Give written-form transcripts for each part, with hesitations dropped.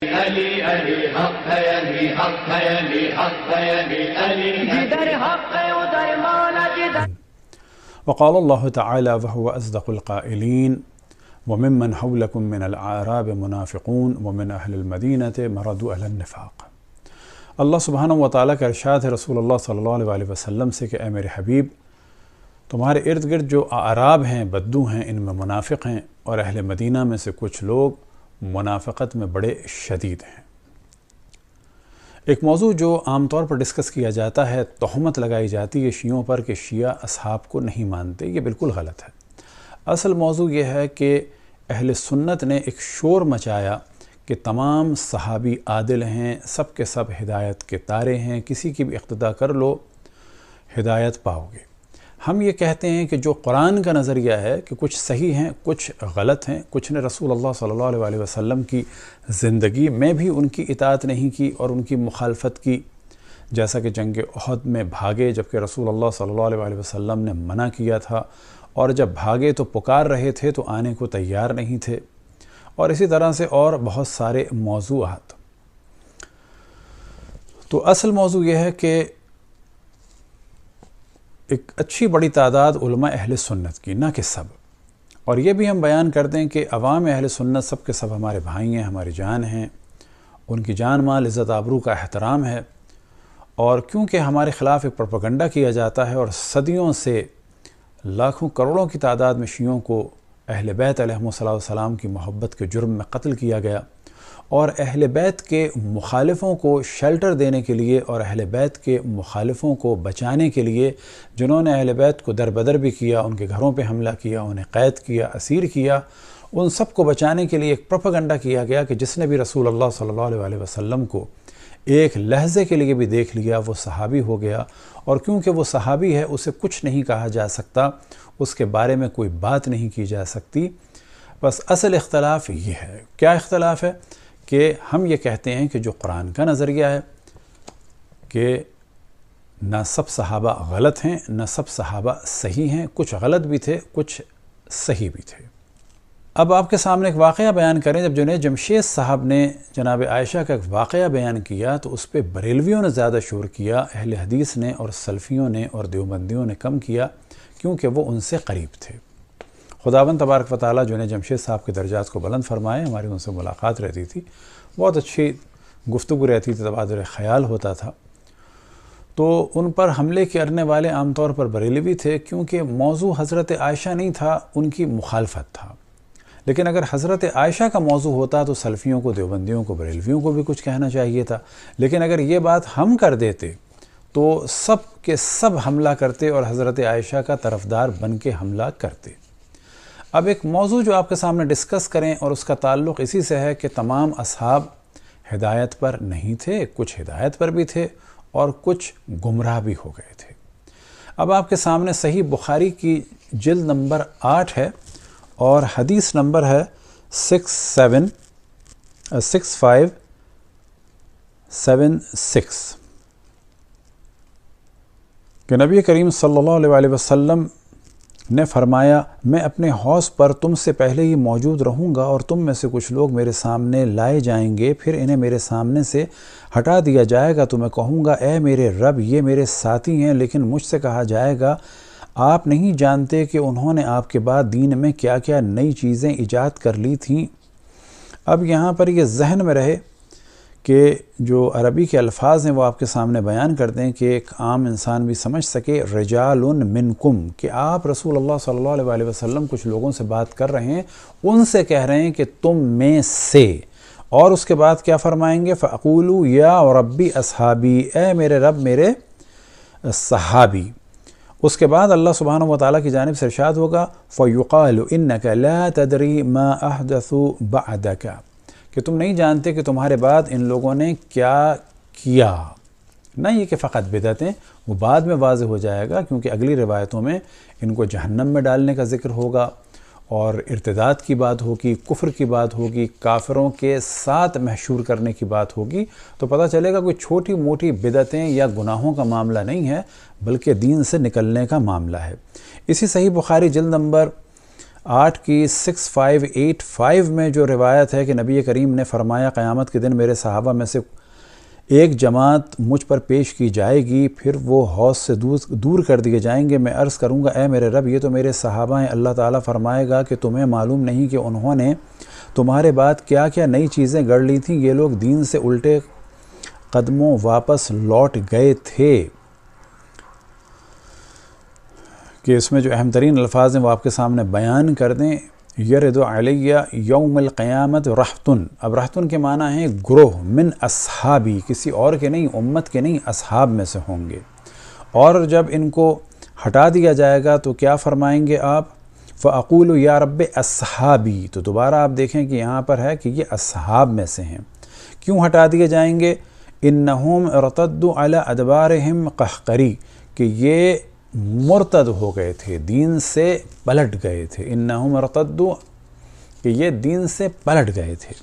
علی علی حق ہے، علی حق ہے، علی حق ہے، علی علی جدھر حق ہے ادھر مولا جدھر. وقال الله تعالى وهو أصدق القائلين وممن حولكم من الأعراب منافقون ومن أهل المدينة مردوا على النفاق. اللہ سبحانہ و تعالیٰ کا ارشاد ہے رسول اللہ صلی اللہ علیہ وسلم سے کہ اے میرے حبیب، تمہارے ارد گرد جو اعراب ہیں، بدو ہیں، ان میں منافق ہیں، اور اہل مدینہ میں سے کچھ لوگ منافقت میں بڑے شدید ہیں. ایک موضوع جو عام طور پر ڈسکس کیا جاتا ہے، تہمت لگائی جاتی ہے شیعوں پر کہ شیعہ اصحاب کو نہیں مانتے، یہ بالکل غلط ہے. اصل موضوع یہ ہے کہ اہل سنت نے ایک شور مچایا کہ تمام صحابی عادل ہیں، سب کے سب ہدایت کے تارے ہیں، کسی کی بھی اقتداء کر لو ہدایت پاؤ گے. ہم یہ کہتے ہیں کہ جو قرآن کا نظریہ ہے کہ کچھ صحیح ہیں، کچھ غلط ہیں، کچھ نے رسول اللہ صلی اللہ علیہ وسلم کی زندگی میں بھی ان کی اطاعت نہیں کی اور ان کی مخالفت کی، جیسا کہ جنگ احد میں بھاگے جبکہ رسول اللہ صلی اللہ علیہ وسلم نے منع کیا تھا، اور جب بھاگے تو پکار رہے تھے تو آنے کو تیار نہیں تھے، اور اسی طرح سے اور بہت سارے موضوعات. تو اصل موضوع یہ ہے کہ ایک اچھی بڑی تعداد علماء اہل سنت کی، نہ کہ سب، اور یہ بھی ہم بیان کر دیں کہ عوام اہل سنت سب کے سب ہمارے بھائی ہیں، ہماری جان ہیں، ان کی جان مال عزت آبرو کا احترام ہے. اور کیونکہ ہمارے خلاف ایک پروپیگنڈا کیا جاتا ہے اور صدیوں سے لاکھوں کروڑوں کی تعداد میں شیعوں کو اہل بیت علیہم السلام کی محبت کے جرم میں قتل کیا گیا، اور اہل بیت کے مخالفوں کو شیلٹر دینے کے لیے اور اہل بیت کے مخالفوں کو بچانے کے لیے جنہوں نے اہل بیت کو دربدر بھی کیا، ان کے گھروں پہ حملہ کیا، انہیں قید کیا، اسیر کیا، ان سب کو بچانے کے لیے ایک پروپیگنڈا کیا گیا کہ جس نے بھی رسول اللہ صلی اللہ علیہ وسلم کو ایک لحظے کے لیے بھی دیکھ لیا وہ صحابی ہو گیا، اور کیونکہ وہ صحابی ہے اسے کچھ نہیں کہا جا سکتا، اس کے بارے میں کوئی بات نہیں کی جا سکتی. بس اصل اختلاف یہ ہے. کیا اختلاف ہے؟ کہ ہم یہ کہتے ہیں کہ جو قرآن کا نظریہ ہے کہ نہ سب صحابہ غلط ہیں، نہ سب صحابہ صحیح ہیں، کچھ غلط بھی تھے، کچھ صحیح بھی تھے. اب آپ کے سامنے ایک واقعہ بیان کریں. جب جنید جمشید صاحب نے جناب عائشہ کا ایک واقعہ بیان کیا تو اس پہ بریلویوں نے زیادہ شور کیا، اہل حدیث نے اور سلفیوں نے اور دیوبندیوں نے کم کیا، کیونکہ وہ ان سے قریب تھے. خداوند تبارک و تعالیٰ جنید جمشید صاحب کے درجات کو بلند فرمائے. ہماری ان سے ملاقات رہتی تھی، بہت اچھی گفتگو رہتی تھی، تبادلہ خیال ہوتا تھا. تو ان پر حملے کرنے والے عام طور پر بریلوی تھے، کیونکہ موضوع حضرت عائشہ نہیں تھا، ان کی مخالفت تھا. لیکن اگر حضرت عائشہ کا موضوع ہوتا تو سلفیوں کو، دیوبندیوں کو، بریلویوں کو بھی کچھ کہنا چاہیے تھا. لیکن اگر یہ بات ہم کر دیتے تو سب کے سب حملہ کرتے اور حضرت عائشہ کا طرفدار بن کے حملہ کرتے. اب ایک موضوع جو آپ کے سامنے ڈسکس کریں اور اس کا تعلق اسی سے ہے کہ تمام اصحاب ہدایت پر نہیں تھے، کچھ ہدایت پر بھی تھے اور کچھ گمراہ بھی ہو گئے تھے. اب آپ کے سامنے صحیح بخاری کی جلد نمبر 8 ہے اور حدیث نمبر ہے 6576 کہ نبی کریم صلی اللہ علیہ وسلم نے فرمایا، میں اپنے حوض پر تم سے پہلے ہی موجود رہوں گا اور تم میں سے کچھ لوگ میرے سامنے لائے جائیں گے، پھر انہیں میرے سامنے سے ہٹا دیا جائے گا تو میں کہوں گا اے میرے رب، یہ میرے ساتھی ہیں. لیکن مجھ سے کہا جائے گا آپ نہیں جانتے کہ انہوں نے آپ کے بعد دین میں کیا کیا نئی چیزیں ایجاد کر لی تھیں. اب یہاں پر یہ ذہن میں رہے کہ جو عربی کے الفاظ ہیں وہ آپ کے سامنے بیان کرتے ہیں کہ ایک عام انسان بھی سمجھ سکے. رجال منکم، کہ آپ رسول اللہ صلی اللہ علیہ وسلم کچھ لوگوں سے بات کر رہے ہیں، ان سے کہہ رہے ہیں کہ تم میں سے، اور اس کے بعد کیا فرمائیں گے؟ فَأَقُولُوا يَا رَبِّ أَصْحَابِي، اے میرے رب میرے صحابی. اس کے بعد اللہ سبحانہ و تعالیٰ کی جانب سے ارشاد ہوگا فَيُقَالُ إِنَّكَ لَا تَدْرِي مَا أَحْدَثُوا بَعْدَكَ، کہ تم نہیں جانتے کہ تمہارے بعد ان لوگوں نے کیا کیا. نہ یہ کہ فقط بدعتیں، وہ بعد میں واضح ہو جائے گا، کیونکہ اگلی روایتوں میں ان کو جہنم میں ڈالنے کا ذکر ہوگا اور ارتداد کی بات ہوگی، کفر کی بات ہوگی، کافروں کے ساتھ محشور کرنے کی بات ہوگی. تو پتہ چلے گا کوئی چھوٹی موٹی بدعتیں یا گناہوں کا معاملہ نہیں ہے، بلکہ دین سے نکلنے کا معاملہ ہے. اسی صحیح بخاری جلد نمبر 8 کی 6585 میں جو روایت ہے کہ نبی کریم نے فرمایا قیامت کے دن میرے صحابہ میں سے ایک جماعت مجھ پر پیش کی جائے گی، پھر وہ حوض سے دور کر دیے جائیں گے۔ میں عرض کروں گا اے میرے رب یہ تو میرے صحابہ ہیں۔ اللہ تعالیٰ فرمائے گا کہ تمہیں معلوم نہیں کہ انہوں نے تمہارے بعد کیا کیا نئی چیزیں گڑھ لی تھیں، یہ لوگ دین سے الٹے قدموں واپس لوٹ گئے تھے۔ کہ اس میں جو اہم ترین الفاظ ہیں وہ آپ کے سامنے بیان کر دیں۔ یرد علیہ یوم القیامت رہتن، اب رہتن کے معنی ہیں گروہ، من اصحابی، کسی اور کے نہیں، امت کے نہیں، اصحاب میں سے ہوں گے۔ اور جب ان کو ہٹا دیا جائے گا تو کیا فرمائیں گے آپ؟ فَأَقُولُ يَا رَبِّ أَصْحَابِي، تو دوبارہ آپ دیکھیں کہ یہاں پر ہے کہ یہ اصحاب میں سے ہیں۔ کیوں ہٹا دیے جائیں گے؟ اِنَّهُمْ ارْتَدُّوا عَلَى أَدْبَارِهِمْ قَهْقَرِي، کہ یہ مرتد ہو گئے تھے، دین سے پلٹ گئے تھے۔ اِنَّهُمْ ارْتَدُّوا، کہ یہ دین سے پلٹ گئے تھے۔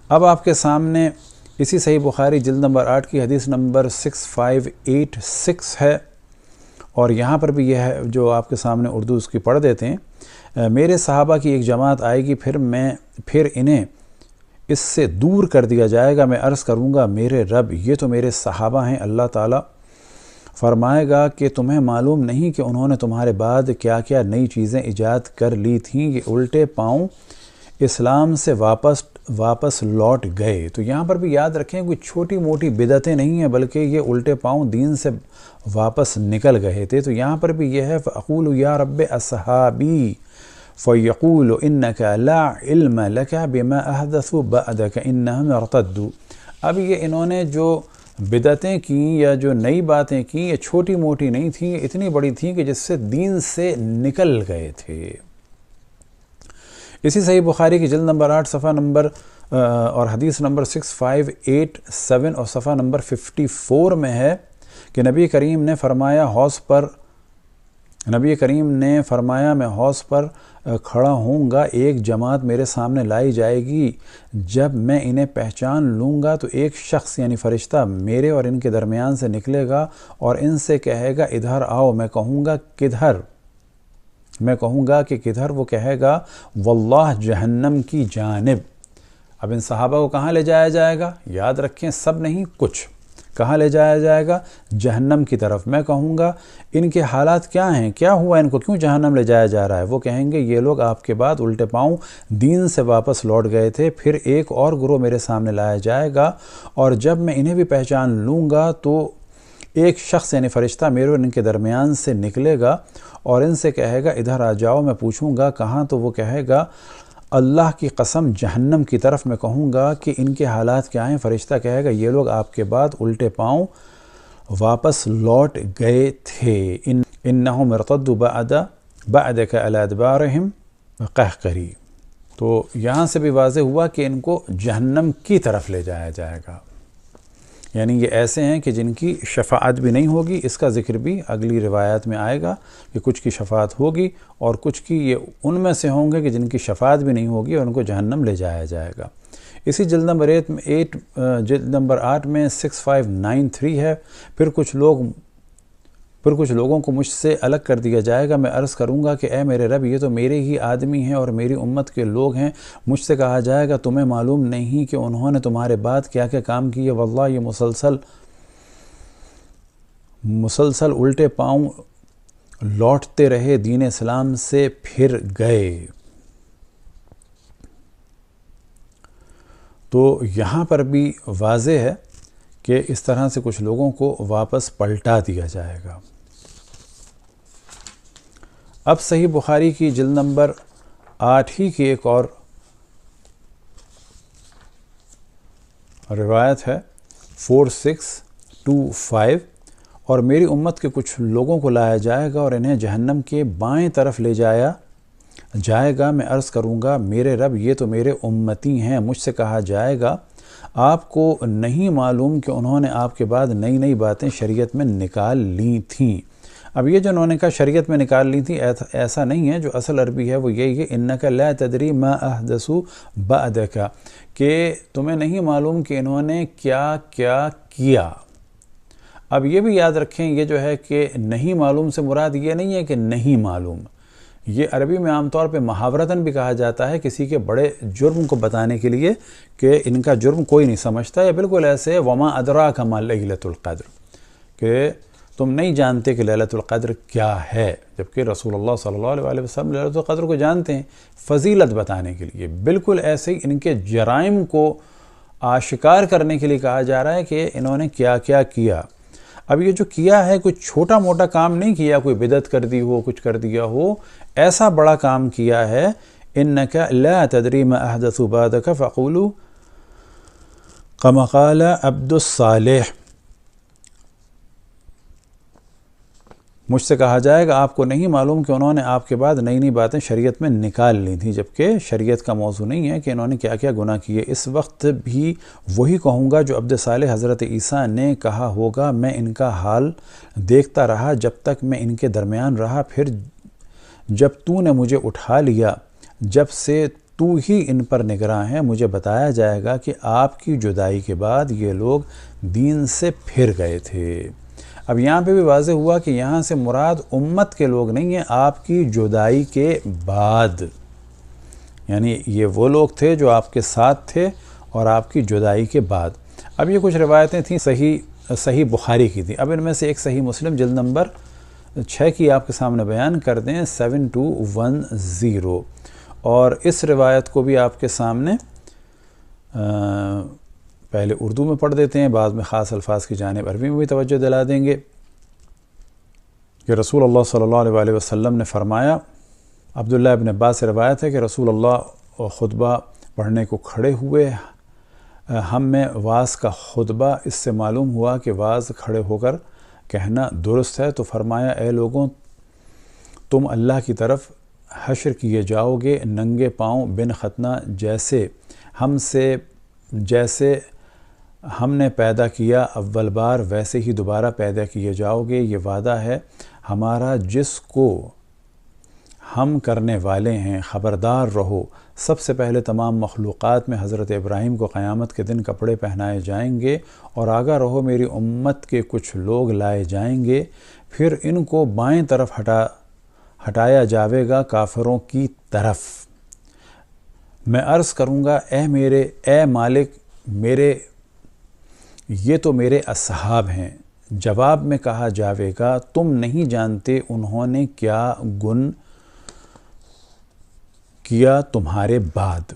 اب آپ کے سامنے اسی صحیح بخاری جلد نمبر 8 کی حدیث نمبر 6586 ہے، اور یہاں پر بھی یہ ہے جو آپ کے سامنے اردو اس کی پڑھ دیتے ہیں۔ میرے صحابہ کی ایک جماعت آئے گی، پھر انہیں اس سے دور کر دیا جائے گا۔ میں عرض کروں گا میرے رب یہ تو میرے صحابہ ہیں۔ اللہ تعالیٰ فرمائے گا کہ تمہیں معلوم نہیں کہ انہوں نے تمہارے بعد کیا کیا نئی چیزیں ایجاد کر لی تھیں، یہ الٹے پاؤں اسلام سے واپس لوٹ گئے۔ تو یہاں پر بھی یاد رکھیں کوئی چھوٹی موٹی بدعتیں نہیں ہیں، بلکہ یہ الٹے پاؤں دین سے واپس نکل گئے تھے۔ تو یہاں پر بھی یہ ہے فَأَقُولُ يَا رَبِّ أَصْحَابِي فَيَقُولُ إِنَّكَ لَا عِلْمَ لَكَ بِمَا أَحْدَثُوا بَعْدَكَ إِنَّهُمْ ارْتَدُّوا۔ اب یہ انہوں نے جو بدعتیں کیں یا جو نئی باتیں کیں، یہ چھوٹی موٹی نہیں تھیں، یہ اتنی بڑی تھیں کہ جس سے دین سے نکل گئے تھے۔ اسی صحیح بخاری کی جلد نمبر 8 صفحہ نمبر اور حدیث نمبر 6587 اور صفحہ نمبر 54 میں ہے کہ نبی کریم نے فرمایا میں حوض پر کھڑا ہوں گا، ایک جماعت میرے سامنے لائی جائے گی، جب میں انہیں پہچان لوں گا تو ایک شخص یعنی فرشتہ میرے اور ان کے درمیان سے نکلے گا اور ان سے کہے گا ادھر آؤ۔ میں کہوں گا کدھر؟ کہ کدھر؟ وہ کہے گا واللہ جہنم کی جانب۔ اب ان صحابہ کو کہاں لے جایا جائے گا؟ یاد رکھیں سب نہیں، کچھ۔ کہاں لے جایا جائے گا؟ جہنم کی طرف۔ میں کہوں گا ان کے حالات کیا ہیں؟ کیا ہوا ان کو؟ کیوں جہنم لے جایا جا رہا ہے؟ وہ کہیں گے یہ لوگ آپ کے بعد الٹے پاؤں دین سے واپس لوٹ گئے تھے۔ پھر ایک اور گروہ میرے سامنے لایا جائے گا، اور جب میں انہیں بھی پہچان لوں گا تو ایک شخص یعنی فرشتہ میرے اور ان کے درمیان سے نکلے گا اور ان سے کہے گا ادھر آ جاؤ۔ میں پوچھوں گا کہاں؟ تو وہ کہے گا اللہ کی قسم جہنم کی طرف۔ میں کہوں گا کہ ان کے حالات کیا ہیں؟ فرشتہ کہے گا یہ لوگ آپ کے بعد الٹے پاؤں واپس لوٹ گئے تھے۔ انہم ارتدوا بعدک علی ادبارہم قہقری۔ تو یہاں سے بھی واضح ہوا کہ ان کو جہنم کی طرف لے جایا جائے گا، یعنی یہ ایسے ہیں کہ جن کی شفاعت بھی نہیں ہوگی۔ اس کا ذکر بھی اگلی روایات میں آئے گا کہ کچھ کی شفاعت ہوگی اور کچھ کی یہ ان میں سے ہوں گے کہ جن کی شفاعت بھی نہیں ہوگی اور ان کو جہنم لے جایا جائے گا۔ اسی جلد نمبر 8 میں 6593 ہے، پھر کچھ لوگوں کو مجھ سے الگ کر دیا جائے گا۔ میں عرض کروں گا کہ اے میرے رب یہ تو میرے ہی آدمی ہیں اور میری امت کے لوگ ہیں۔ مجھ سے کہا جائے گا تمہیں معلوم نہیں کہ انہوں نے تمہارے بعد کیا کیا کام کیے؟ واللہ یہ مسلسل الٹے پاؤں لوٹتے رہے، دین اسلام سے پھر گئے۔ تو یہاں پر بھی واضح ہے کہ اس طرح سے کچھ لوگوں کو واپس پلٹا دیا جائے گا۔ اب صحیح بخاری کی جلد نمبر 8 ہی کی ایک اور روایت ہے 4625، اور میری امت کے کچھ لوگوں کو لایا جائے گا اور انہیں جہنم کے بائیں طرف لے جایا جائے گا۔ میں عرض کروں گا میرے رب یہ تو میرے امتی ہیں۔ مجھ سے کہا جائے گا آپ کو نہیں معلوم کہ انہوں نے آپ کے بعد نئی نئی باتیں شریعت میں نکال لی تھیں۔ اب یہ جو انہوں نے کہا شریعت میں نکال لی تھی، ایسا نہیں ہے، جو اصل عربی ہے وہ یہی ہے انک لا تدری ما احدثوا بعدک، کہ تمہیں نہیں معلوم کہ انہوں نے کیا کیا کیا۔ اب یہ بھی یاد رکھیں یہ جو ہے کہ نہیں معلوم سے مراد یہ نہیں ہے کہ نہیں معلوم، یہ عربی میں عام طور پہ محاورتاً بھی کہا جاتا ہے کسی کے بڑے جرم کو بتانے کے لیے کہ ان کا جرم کوئی نہیں سمجھتا، یا بالکل ایسے وما ادراک ما لیلۃ القدر، کہ تم نہیں جانتے کہ لیلۃ القدر کیا ہے، جبکہ رسول اللہ صلی اللہ علیہ وسلم لیلۃ القدر کو جانتے ہیں فضیلت بتانے کے لیے۔ بالکل ایسے ہی ان کے جرائم کو آشکار کرنے کے لیے کہا جا رہا ہے کہ انہوں نے کیا کیا کیا۔ اب یہ جو کیا ہے کوئی چھوٹا موٹا کام نہیں کیا، کوئی بدعت کر دی ہو، کچھ کر دیا ہو، ایسا بڑا کام کیا ہے۔ انک لا تدری ما احدثوا بعدک فقولوا کما قال عبد الصالح، مجھ سے کہا جائے گا آپ کو نہیں معلوم کہ انہوں نے آپ کے بعد نئی نئی باتیں شریعت میں نکال لی تھیں، جبکہ شریعت کا موضوع نہیں ہے کہ انہوں نے کیا کیا گناہ کیے۔ اس وقت بھی وہی کہوں گا جو عبد صالح حضرت عیسیٰ نے کہا ہوگا، میں ان کا حال دیکھتا رہا جب تک میں ان کے درمیان رہا، پھر جب تو نے مجھے اٹھا لیا، جب سے تو ہی ان پر نگراں ہے، مجھے بتایا جائے گا کہ آپ کی جدائی کے بعد یہ لوگ دین سے پھر گئے تھے۔ اب یہاں پہ بھی واضح ہوا کہ یہاں سے مراد امت کے لوگ نہیں ہیں، آپ کی جدائی کے بعد، یعنی یہ وہ لوگ تھے جو آپ کے ساتھ تھے اور آپ کی جدائی کے بعد۔ اب یہ کچھ روایتیں تھیں صحیح بخاری کی تھیں، اب ان میں سے ایک صحیح مسلم جلد نمبر 6 کی آپ کے سامنے بیان کر دیں، 7210، اور اس روایت کو بھی آپ کے سامنے پہلے اردو میں پڑھ دیتے ہیں، بعد میں خاص الفاظ کی جانب عربی میں بھی توجہ دلا دیں گے کہ رسول اللہ صلی اللہ علیہ وسلم نے فرمایا، عبداللہ ابن عباس سے روایت ہے کہ رسول اللہ خطبہ پڑھنے کو کھڑے ہوئے، ہم میں واعظ کا خطبہ، اس سے معلوم ہوا کہ واعظ کھڑے ہو کر کہنا درست ہے، تو فرمایا اے لوگوں تم اللہ کی طرف حشر کیے جاؤ گے ننگے پاؤں بن ختنہ، جیسے ہم نے پیدا کیا اول بار ویسے ہی دوبارہ پیدا کیے جاؤ گے، یہ وعدہ ہے ہمارا جس کو ہم کرنے والے ہیں، خبردار رہو۔ سب سے پہلے تمام مخلوقات میں حضرت ابراہیم کو قیامت کے دن کپڑے پہنائے جائیں گے، اور آگاہ رہو میری امت کے کچھ لوگ لائے جائیں گے، پھر ان کو بائیں طرف ہٹایا جاوے گا کافروں کی طرف۔ میں عرض کروں گا اے مالک میرے، یہ تو میرے اصحاب ہیں۔ جواب میں کہا جاوے گا تم نہیں جانتے انہوں نے کیا گن کیا تمہارے بعد۔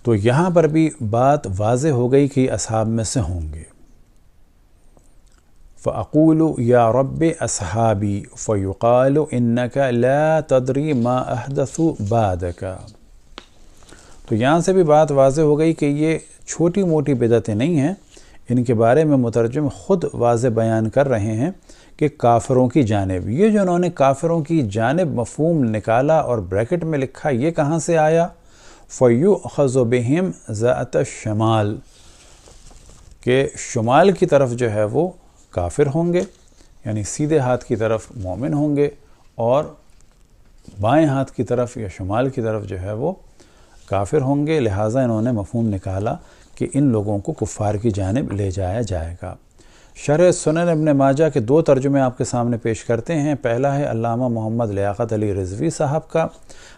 تو یہاں پر بھی بات واضح ہو گئی کہ اصحاب میں سے ہوں گے۔ فَأَقُولُ يَا رَبِّ أَصْحَابِي فَيُقَالُ إِنَّكَ لَا تَدْرِي مَا أَحْدَثُوا بَعْدَكَ۔ تو یہاں سے بھی بات واضح ہو گئی کہ یہ چھوٹی موٹی بدعتیں نہیں ہیں، ان کے بارے میں مترجم خود واضح بیان کر رہے ہیں کہ کافروں کی جانب، یہ جو انہوں نے کافروں کی جانب مفہوم نکالا اور بریکٹ میں لکھا، یہ کہاں سے آیا؟ فَيُؤْخَذُ بِهِمْ ذَاتَ الشَّمَالِ، کہ شمال کی طرف جو ہے وہ کافر ہوں گے، یعنی سیدھے ہاتھ کی طرف مومن ہوں گے، اور بائیں ہاتھ کی طرف یا شمال کی طرف جو ہے وہ کافر ہوں گے، لہٰذا انہوں نے مفہوم نکالا کہ ان لوگوں کو کفار کی جانب لے جایا جائے گا۔ شرح سنن ابن ماجہ کے 2 ترجمے آپ کے سامنے پیش کرتے ہیں۔ پہلا ہے علامہ محمد لیاقت علی رضوی صاحب کا،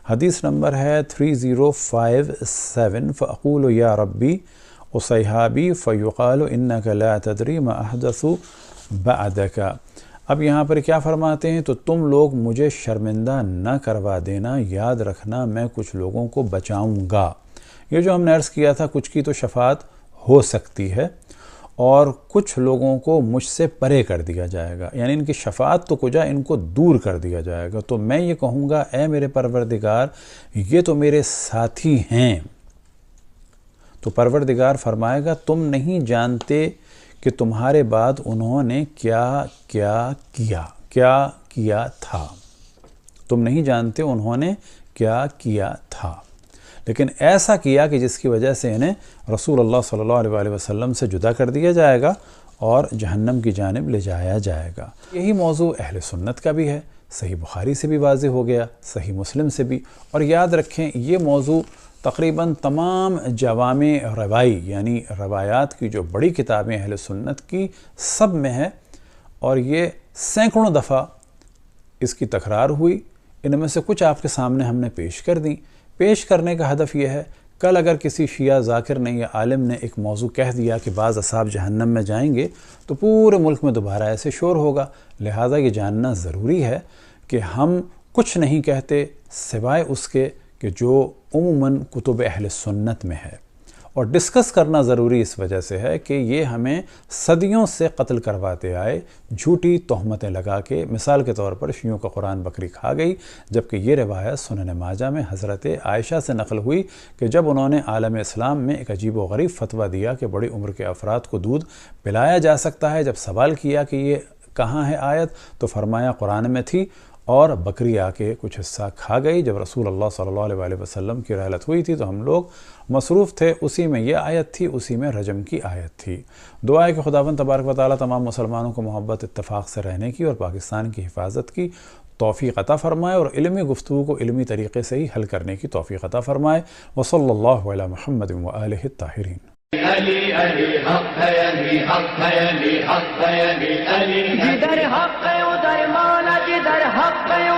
حدیث نمبر ہے 3057، فَأَقُولُ يَا رَبِّي اصحابی فَيُقَالُ إِنَّكَ لَا تَدْرِي مَا أَحْدَثُوا بَعْدَكَ۔ اب یہاں پر کیا فرماتے ہیں؟ تو تم لوگ مجھے شرمندہ نہ کروا دینا، یاد رکھنا میں کچھ لوگوں کو بچاؤں گا۔ یہ جو ہم نے عرض کیا تھا، کچھ کی تو شفاعت ہو سکتی ہے اور کچھ لوگوں کو مجھ سے پرے کر دیا جائے گا، یعنی ان کی شفاعت تو کجا، ان کو دور کر دیا جائے گا۔ تو میں یہ کہوں گا اے میرے پروردگار یہ تو میرے ساتھی ہیں، تو پروردگار فرمائے گا تم نہیں جانتے کہ تمہارے بعد انہوں نے کیا کیا تھا، تم نہیں جانتے انہوں نے کیا کیا تھا، لیکن ایسا کیا کہ جس کی وجہ سے انہیں رسول اللہ صلی اللہ علیہ وسلم سے جدا کر دیا جائے گا اور جہنم کی جانب لے جایا جائے گا۔ یہی موضوع اہل سنت کا بھی ہے، صحیح بخاری سے بھی واضح ہو گیا، صحیح مسلم سے بھی، اور یاد رکھیں یہ موضوع تقریباً تمام جوامع روائی یعنی روایات کی جو بڑی کتابیں اہل سنت کی سب میں ہے، اور یہ سینکڑوں دفعہ اس کی تکرار ہوئی، ان میں سے کچھ آپ کے سامنے ہم نے پیش کر دیں۔ پیش کرنے کا ہدف یہ ہے کل اگر کسی شیعہ ذاکر نے یا عالم نے ایک موضوع کہہ دیا کہ بعض اصحاب جہنم میں جائیں گے تو پورے ملک میں دوبارہ ایسے شور ہوگا، لہٰذا یہ جاننا ضروری ہے کہ ہم کچھ نہیں کہتے سوائے اس کے کہ جو عموماً کتب اہل سنت میں ہے، اور ڈسکس کرنا ضروری اس وجہ سے ہے کہ یہ ہمیں صدیوں سے قتل کرواتے آئے، جھوٹی تہمتیں لگا کے۔ مثال کے طور پر شیعوں کا قرآن بکری کھا گئی، جبکہ یہ روایت سنن ماجہ میں حضرت عائشہ سے نقل ہوئی کہ جب انہوں نے عالم اسلام میں ایک عجیب و غریب فتویٰ دیا کہ بڑی عمر کے افراد کو دودھ پلایا جا سکتا ہے، جب سوال کیا کہ یہ کہاں ہے آیت تو فرمایا قرآن میں تھی، اور بکری آ کے کچھ حصہ کھا گئی۔ جب رسول اللہ صلی اللہ علیہ وآلہ وسلم کی رحلت ہوئی تھی تو ہم لوگ مصروف تھے، اسی میں یہ آیت تھی، اسی میں رجم کی آیت تھی۔ دعا ہے کہ خداوند تبارک و تعالیٰ تمام مسلمانوں کو محبت اتفاق سے رہنے کی اور پاکستان کی حفاظت کی توفیق عطا فرمائے، اور علمی گفتگو کو علمی طریقے سے ہی حل کرنے کی توفیق عطا فرمائے۔ وصلی اللہ علی محمد وآلہ الطاہرین۔ علی علی حق ہے، علی حق ہے، علی حق ہے، علی علی جدھر حق ہے ادھر مولا، جدھر حق ہے